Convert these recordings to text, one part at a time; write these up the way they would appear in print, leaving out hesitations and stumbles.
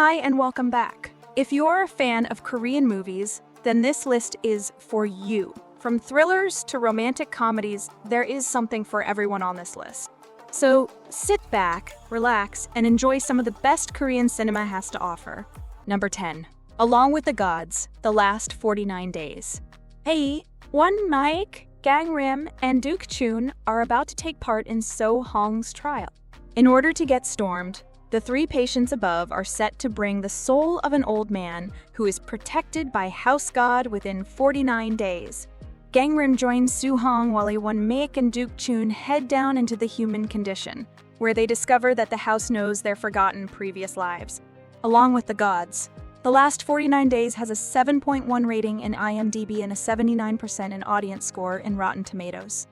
Hi and welcome back. If you're a fan of Korean movies, then this list is for you. From thrillers to romantic comedies, there is something for everyone on this list. So sit back, relax, and enjoy some of the best Korean cinema has to offer. Number 10. Along with the Gods, The Last 49 Days. Hey, Won Mike, Gang Rim, and Duke Chun are about to take part in So Hong's trial. In order to get stormed, the three patients above are set to bring the soul of an old man who is protected by House God within 49 days. Gang Rim joins Soo Hong while Won Mek and Duke Chun head down into the human condition, where they discover that the house knows their forgotten previous lives. Along with the Gods, The Last 49 Days has a 7.1 rating in IMDb and a 79% in audience score in Rotten Tomatoes.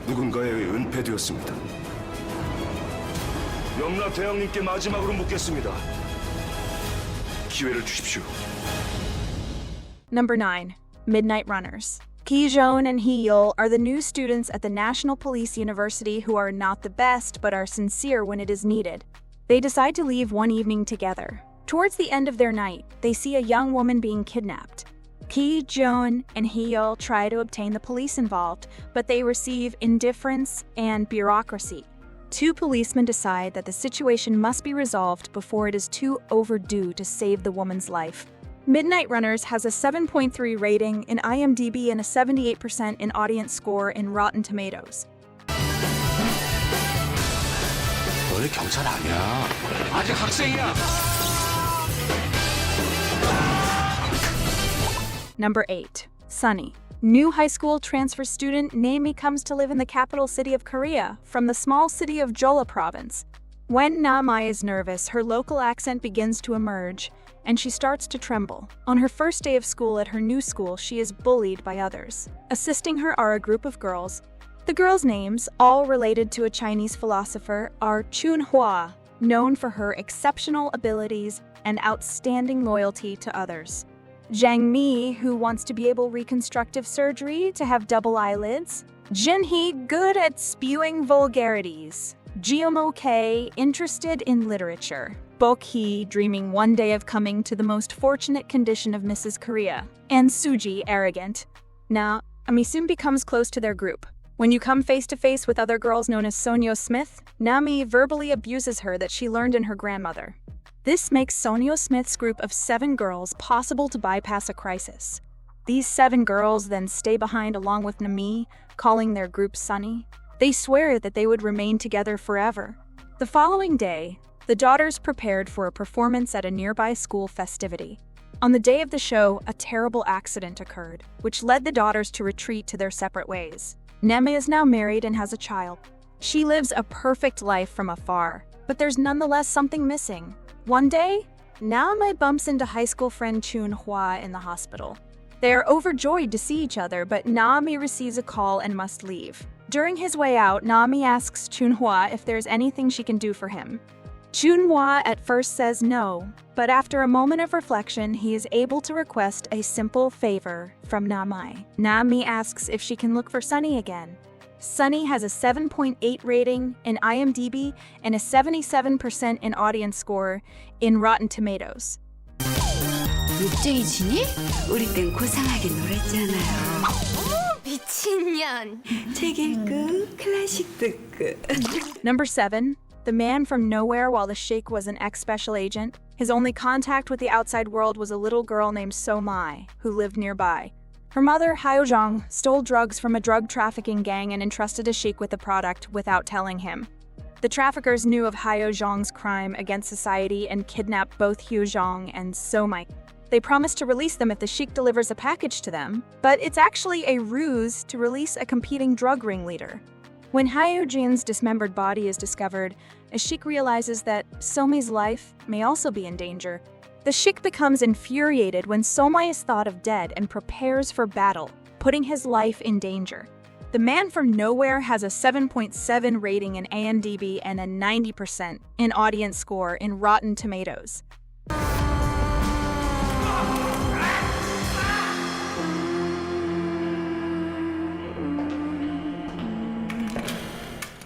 누군가에 의해 은폐되었습니다. 염라 대왕님께 마지막으로 묻겠습니다. 기회를 주십시오. Number 9. Midnight Runners. Ki-jeon and Hee-yeol are the new students at the National Police University who are not the best but are sincere when it is needed. They decide to leave one evening together. Towards the end of their night, they see a young woman being kidnapped. Ki-jeon and Hee-yeol try to obtain the police involved, but they receive indifference and bureaucracy. Two policemen decide that the situation must be resolved before it is too overdue to save the woman's life. Midnight Runners has a 7.3 rating in IMDb and a 78% in audience score in Rotten Tomatoes. 너네 경찰 아니야. 아직 학생이야. Number 8. Sunny. New high school transfer student Naomi comes to live in the capital city of Korea from the small city of Jeolla province. When Naomi is nervous, her local accent begins to emerge, and she starts to tremble. On her first day of school at her new school, she is bullied by others. Assisting her are a group of girls. The girls' names, all related to a Chinese philosopher, are Chun-hwa, known for her exceptional abilities and outstanding loyalty to others. Jang Mi, who wants to be able reconstructive surgery to have double eyelids. Jin Hee, good at spewing vulgarities. Jiomo K, interested in literature. Bok Hee, dreaming one day of coming to the most fortunate condition of Mrs. Korea. And Suji, arrogant. Now, Ami soon becomes close to their group. When you come face to face with other girls known as Sonyo Smith, Nami verbally abuses her that she learned in her grandmother. This makes Sonyo Smith's group of 7 girls possible to bypass a crisis. These 7 girls then stay behind along with Nami, calling their group Sunny. They swear that they would remain together forever. The following day, the daughters prepared for a performance at a nearby school festivity. On the day of the show, a terrible accident occurred, which led the daughters to retreat to their separate ways. Nemi is now married and has a child. She lives a perfect life from afar, but there's nonetheless something missing. One day, Naomi bumps into high school friend Chun-hwa in the hospital. They are overjoyed to see each other, but Naomi receives a call and must leave. During his way out, Naomi asks Chun-hwa if there's anything she can do for him. Chun-hwa at first says no, but after a moment of reflection, he is able to request a simple favor from Naomi. Naomi asks if she can look for Sunny again. Sunny has a 7.8 rating in IMDb and a 77% in audience score in Rotten Tomatoes. 육정이 지니? 우리 땐 고상하게 놀았잖아요. 미친년. 책 읽고 클래식 듣고. Number 7. The Man from Nowhere. While the sheikh was an ex-special agent, his only contact with the outside world was a little girl named So-mai, who lived nearby. Her mother, Hyo-jong, stole drugs from a drug trafficking gang and entrusted a sheikh with the product without telling him. The traffickers knew of Hyo-jong's crime against society and kidnapped both Hyo-jong and So-mai. They promised to release them if the sheikh delivers a package to them, but it's actually a ruse to release a competing drug ringleader. When Hyo-jong's dismembered body is discovered, a sheikh realizes that So-mai's life may also be in danger. The sheikh becomes infuriated when So-mai is thought of dead and prepares for battle, putting his life in danger. The Man from Nowhere has a 7.7 rating in IMDb and a 90% in audience score in Rotten Tomatoes.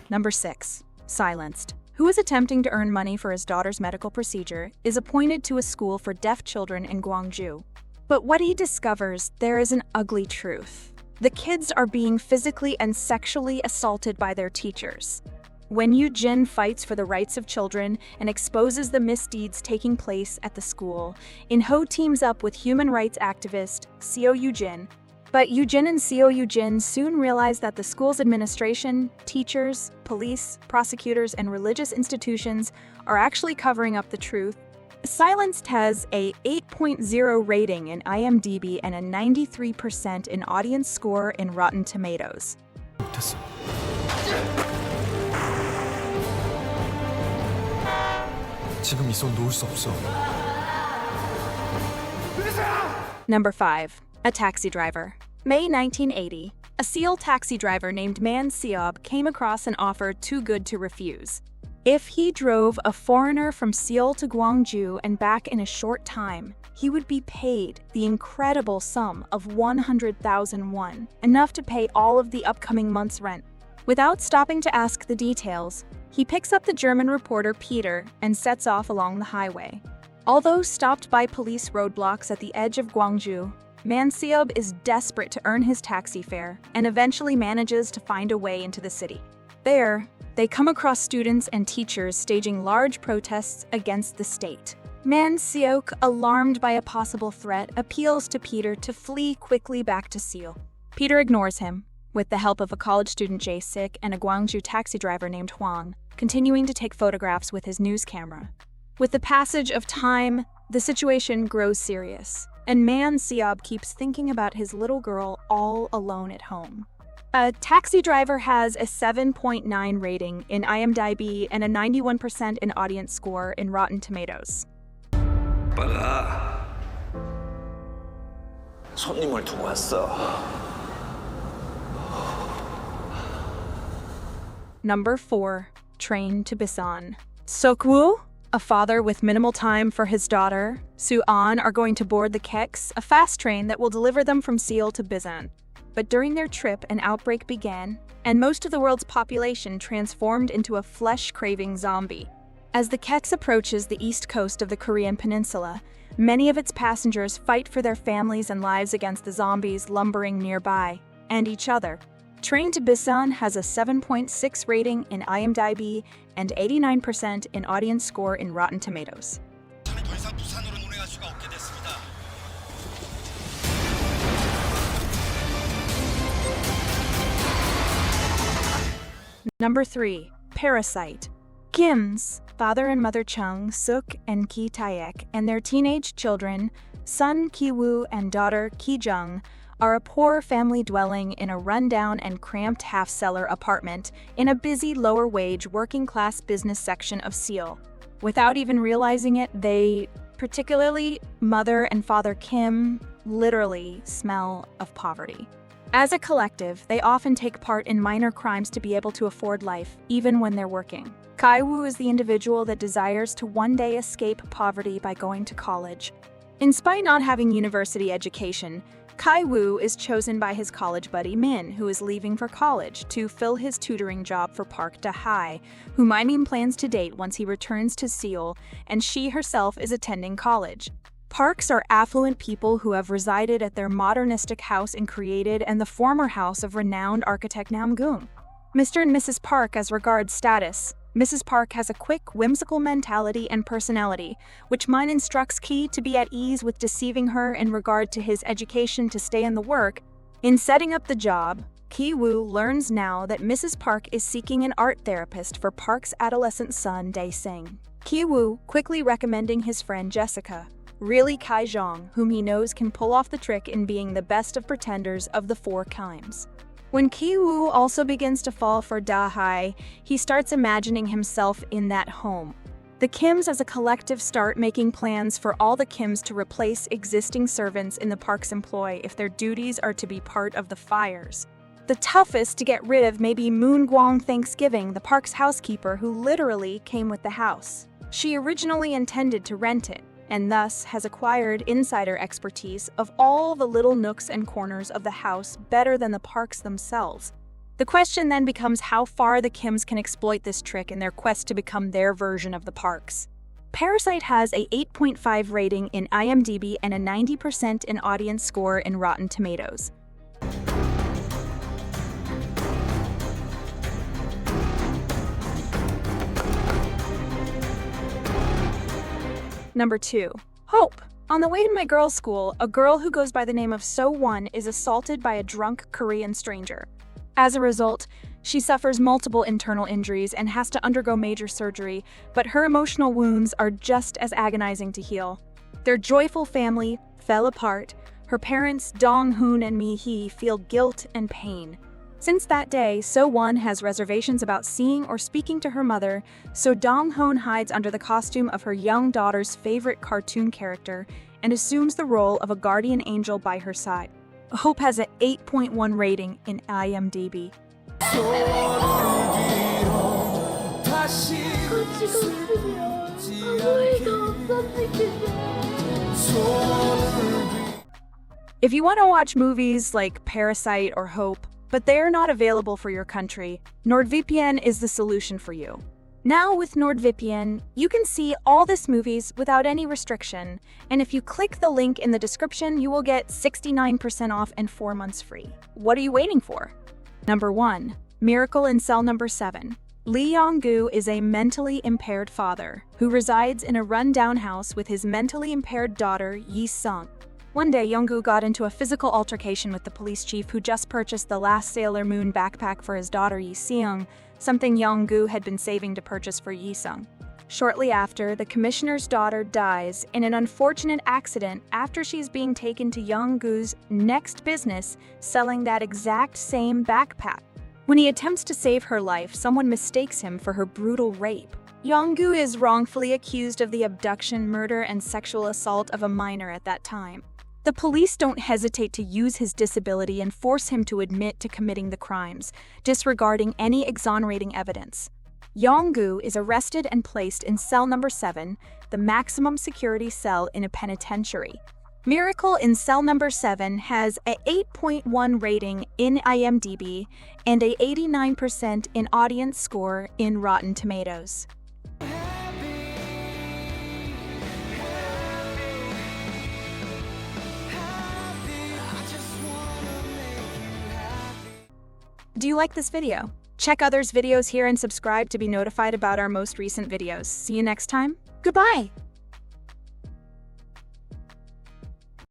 Number 6. Silenced. who is attempting to earn money for his daughter's medical procedure, is appointed to a school for deaf children in Gwangju. But what he discovers, there is an ugly truth. The kids are being physically and sexually assaulted by their teachers. When Yoo-jin fights for the rights of children and exposes the misdeeds taking place at the school, In-ho teams up with human rights activist Seo Yoo-jin. But Yoo-jin and Seo Yoo-jin soon realize that the school's administration, teachers, police, prosecutors, and religious institutions are actually covering up the truth. Silenced has a 8.0 rating in IMDb and a 93% in audience score in Rotten Tomatoes. 됐어. 지금 이 손 놓을 수 없어. Number 5. A taxi driver. May 1980. A Seoul taxi driver named Man Seob came across an offer too good to refuse. If he drove a foreigner from Seoul to Gwangju and back in a short time, he would be paid the incredible sum of 100,000 won, enough to pay all of the upcoming month's rent. Without stopping to ask the details, he picks up the German reporter Peter and sets off along the highway. Although stopped by police roadblocks at the edge of Gwangju, Man Seob is desperate to earn his taxi fare and eventually manages to find a way into the city. There, they come across students and teachers staging large protests against the state. Man Seok, alarmed by a possible threat, appeals to Peter to flee quickly back to Seoul. Peter ignores him, with the help of a college student Jae-sik and a Gwangju taxi driver named Hwang, continuing to take photographs with his news camera. With the passage of time, the situation grows serious, and Man Seob keeps thinking about his little girl all alone at home. A taxi driver has a 7.9 rating in IMDb and a 91% in audience score in Rotten Tomatoes. 빨아. 손님을 두고 왔어. Number 4. Train to Busan. Seok-woo, a father with minimal time for his daughter, Soo-an, are going to board the KEX, a fast train that will deliver them from Seoul to Busan. But during their trip, an outbreak began, and most of the world's population transformed into a flesh-craving zombie. As the KEX approaches the east coast of the Korean peninsula, many of its passengers fight for their families and lives against the zombies lumbering nearby, and each other. Train to Busan has a 7.6 rating in IMDb and 89% in audience score in Rotten Tomatoes. Number 3. Parasite. Kim's father and mother Chung, Suk, and Ki Taek, and their teenage children, son Ki-woo and daughter Ki-jung, are a poor family dwelling in a rundown and cramped half-cellar apartment in a busy lower-wage working-class business section of Seoul. Without even realizing it, they, particularly mother and father Kim, literally smell of poverty. As a collective, they often take part in minor crimes to be able to afford life, even when they're working. Kai-woo is the individual that desires to one day escape poverty by going to college. Despite not having university education, Kai-woo is chosen by his college buddy Min, who is leaving for college, to fill his tutoring job for Park Da-hai, whom Min plans to date once he returns to Seoul, and she herself is attending college. Parks are affluent people who have resided at their modernistic house in Created and the former house of renowned architect Namgung. Mr. and Mrs. Park as regards status. Mrs. Park has a quick, whimsical mentality and personality, which Min instructs Ki to be at ease with deceiving her in regard to his education to stay in the work. In setting up the job, Ki-woo learns now that Mrs. Park is seeking an art therapist for Park's adolescent son, Dae-sing. Ki-woo quickly recommending his friend Jessica, really Kai-jong, whom he knows can pull off the trick in being the best of pretenders of the 4 Kims. When Ki-woo also begins to fall for Da-hai, he starts imagining himself in that home. The Kims as a collective start making plans for all the Kims to replace existing servants in the Park's employ if their duties are to be part of the fires. The toughest to get rid of may be Moon Gwang Thanksgiving, the Park's housekeeper who literally came with the house. She originally intended to rent it, and thus has acquired insider expertise of all the little nooks and corners of the house better than the Parks themselves. The question then becomes how far the Kims can exploit this trick in their quest to become their version of the Parks. Parasite has a 8.5 rating in IMDb and a 90% in audience score in Rotten Tomatoes. Number 2. Hope. On the way to my girls' school, a girl who goes by the name of So-won is assaulted by a drunk Korean stranger. As a result, she suffers multiple internal injuries and has to undergo major surgery, but her emotional wounds are just as agonizing to heal. Their joyful family fell apart. Her parents, Dong-hoon and Mi-hee, feel guilt and pain. Since that day, So-won has reservations about seeing or speaking to her mother, so Dong-hoon hides under the costume of her young daughter's favorite cartoon character and assumes the role of a guardian angel by her side. Hope has an 8.1 rating in IMDb. If you want to watch movies like Parasite or Hope, but they are not available for your country, NordVPN is the solution for you. Now with NordVPN, you can see all these movies without any restriction, and if you click the link in the description, you will get 69% off and 4 months free. What are you waiting for? Number 1. Miracle in Cell Number 7. Lee Yong-gu is a mentally impaired father who resides in a run-down house with his mentally impaired daughter, Yi-sung. One day, Yong-gu got into a physical altercation with the police chief who just purchased the last Sailor Moon backpack for his daughter Yi-seung, something Yong-gu had been saving to purchase for Yi-sung. Shortly after, the commissioner's daughter dies in an unfortunate accident after she's being taken to Yong-gu's next business selling that exact same backpack. When he attempts to save her life, someone mistakes him for her brutal rape. Yong-gu is wrongfully accused of the abduction, murder, and sexual assault of a minor at that time. The police don't hesitate to use his disability and force him to admit to committing the crimes, disregarding any exonerating evidence. Yong-gu is arrested and placed in Cell Number 7, the maximum security cell in a penitentiary. Miracle in Cell Number 7 has an 8.1 rating in IMDb and a 89% in audience score in Rotten Tomatoes. Do you like this video? Check others' videos here and subscribe to be notified about our most recent videos. See you next time. Goodbye!